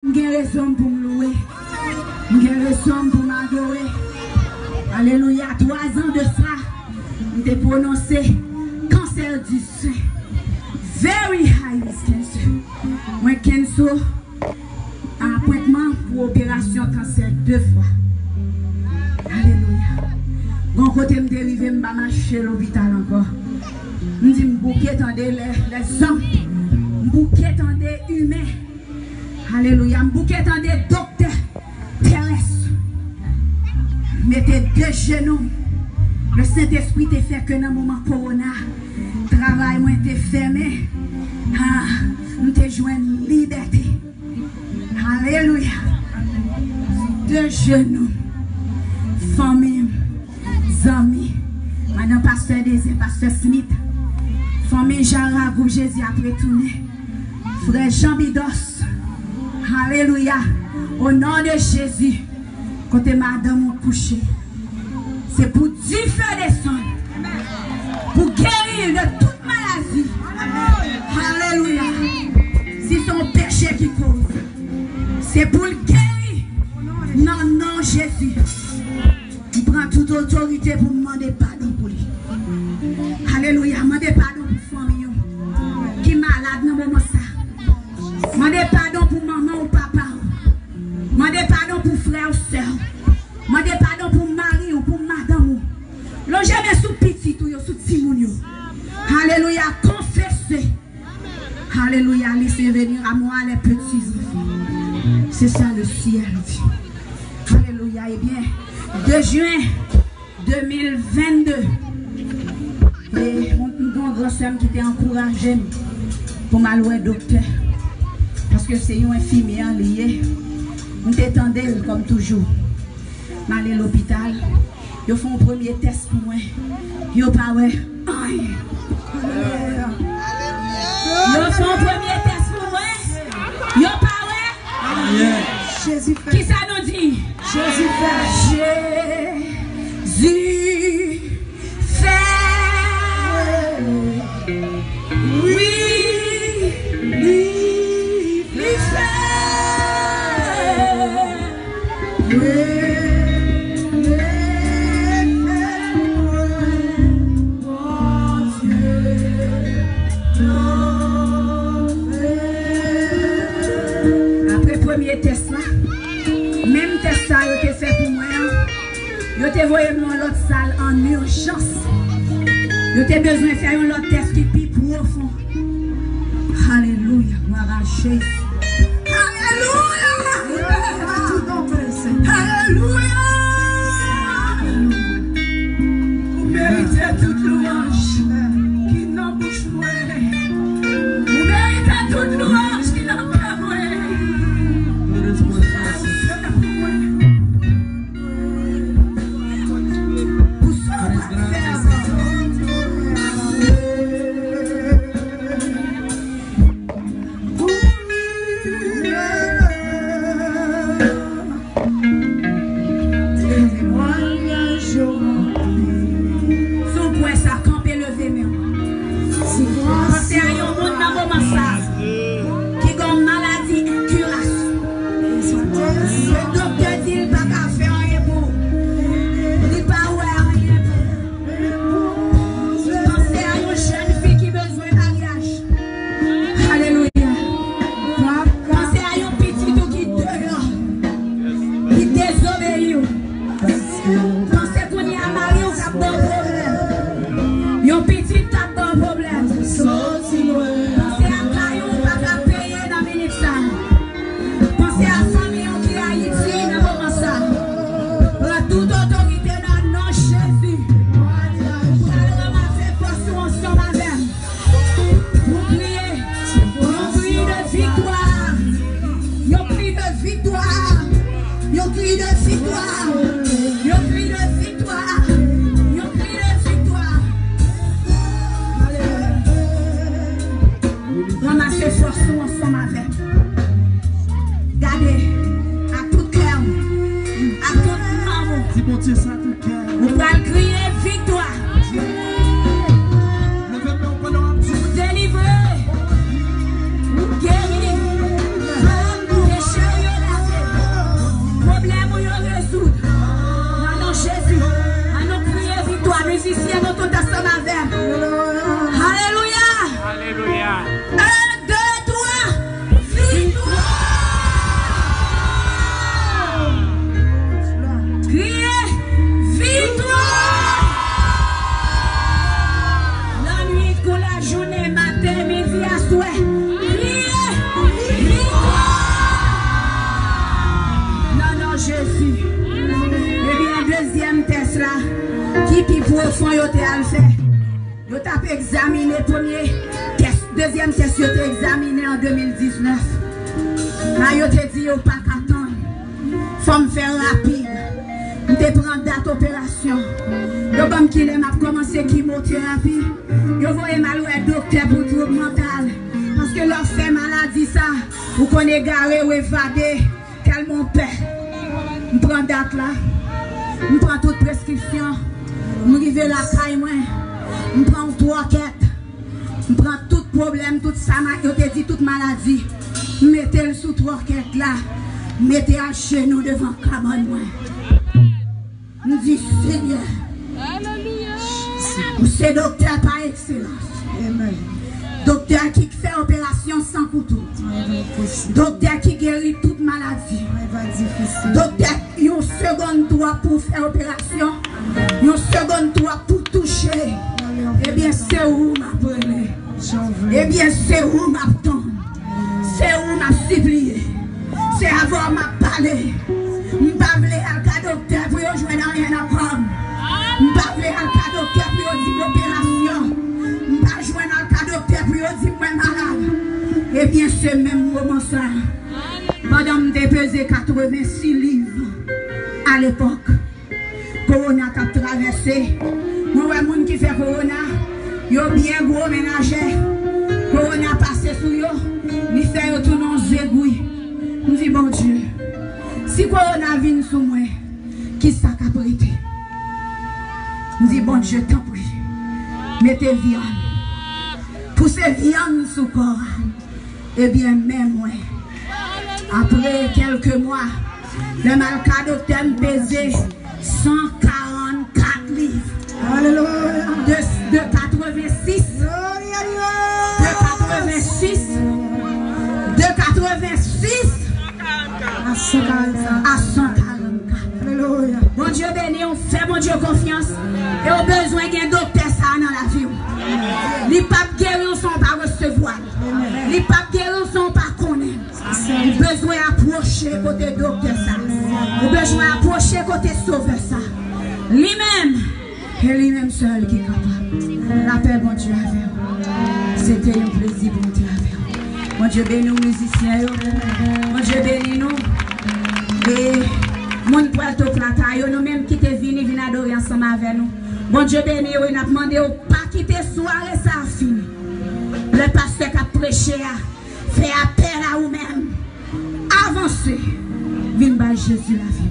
J'ai raison pour me louer. J'ai raison pour m'adorer. Alléluia. 3 ans de ça, j'ai prononcé cancer du sein. Very high risk cancer. Moi, cancer, appointement pour opération cancer 2 fois. Alléluia. Bon côté me dérivé, je vais marcher à l'hôpital encore. Je dis, je bouquet les hommes. Je bouquet des humains. Alléluia. Je bouquet des docteurs terrestres. Mettez 2 genoux. Le Saint-Esprit t'a fait que dans le moment corona, travail moi t'es fermé. Nous t'ai joué une liberté. Alléluia. 2 genoux. Famille, amis, madame pasteur Désir, pasteur Smith, famille Jara, groupe Jésus après tourné, frère Jean Bidos, alléluia, au nom de Jésus, côté madame ou couché, c'est pour du feu descendre, pour guérir de toute maladie, alléluia, si son péché qui cause, c'est pour le guérir, non, Jésus. Il prend toute autorité pour demander pardon pour lui. Alléluia. Demandez pardon pour la famille qui est malade dans le moment ça. Demandez pardon pour maman ou papa. Demandez pardon pour frère ou soeur. Demandez pardon pour mari ou pour madame. Longez bien sous petit ou sous timoun. Alléluia. Confessez. Alléluia. Laissez venir à moi les petits enfants. C'est ça le ciel dit. Alléluia. Eh bien. 2 juin 2022, et mon grand soeur qui était encouragé pour m'aller au docteur, parce que c'est une infirmière liée. Nous t'étendais comme toujours. Je suis allé à l'hôpital, ils font un premier test pour moi. Ils n'ont pas ouais. Ils font un premier test pour moi. Ils n'ont pas ouais. Jésus fait. Qui ça nous dit? Jésus fait. Jésus fait. Oui, il fait. Après premier test là, même test ça a été fait pour moi. Je t'ai envoyé dans l'autre salle en urgence. Je t'ai besoin de faire un autre test qui est plus profond. Alléluia. Alléluia. Alléluia. Vous méritez toute louange qui n'embouche moi. Vous méritez toute louange qui n'embouche moi. Délivrer, guérir, péché. fond, yo te al fait. Yo t'a examiné premier test, deuxième test, yo te examiné en 2019. Là, yo te dit, yo pas qu'attendre. Faut me faire rapide. Je te prends date opération. Yo bam qui m'a commencé chimiothérapie. Yo voyez mal ouais docteur pour trouble mental. Parce que leur fait maladie ça. Vous connaissez garé ou évadé. Quel mon père. Je prends date là. Je prends toute prescription. Je arrive la caille moi. Je prends toute enquête. Je prends tout problème, tout ça. Je te dis toute maladie. Mettez-le sous trois enquêtes là. Mettez à chez nous devant cabane moi. Nous disons Seigneur. C'est docteur par excellence. Amen. Docteur qui fait opération sans couteau. Docteur qui guérit toute maladie. Docteur, une seconde droit pour faire opération. Une seconde droit pour toucher. Eh bien, c'est où m'a brûlé. Eh bien, c'est où m'a tendre. C'est où m'a supplié. C'est avant m'a parlé. Je ne pas à un docteur pour jouer dans rien à prendre. Je ne pas à un docteur pour dire l'opération. Je ne pas jouer dans un docteur pour dire que je suis malade. Eh bien, ce même moment ça, pendant que je pesé 86 livres à l'époque, Corona a traversé. Moi, les gens qui font Corona, ils ont bien gros ménager. Corona passé sur eux, ils font tout dans les égouilles. Je dis, bon Dieu. Si Corona vient sur moi, qui ça qu'a prêté? Je dis, bon Dieu, t'en prie. Mettez viande. Poussez viande sous le corps. Eh bien, même moi, après quelques mois, le malca docteur me pesait 144 livres. Alléluia. De 86. De 86. À 144. Alléluia. Bon Dieu béni, on fait mon Dieu confiance. Et on a besoin d'un docteur ça dans la vie. Les papes guéris sont pas recevoir. Les papes guéris sont pas connaître. On a besoin d'approcher côté docteur ça. On a besoin d'approcher côté sauveur ça. Lui-même, et lui-même seul qui est capable. La paix, bon Dieu, avec vous. C'était un plaisir pour vous avec vous. Bon Dieu béni nous musiciens. Bon Dieu béni nous. Et mon Puerto Plata, nous même qui te vini, venir adorer ensemble avec nous. Bon Dieu béni, nous avons demandé de ne pas quitter soirée, ça a fini. Le pasteur qui a prêché, fait appel à vous-même. Avancez. Viens Jésus la vie.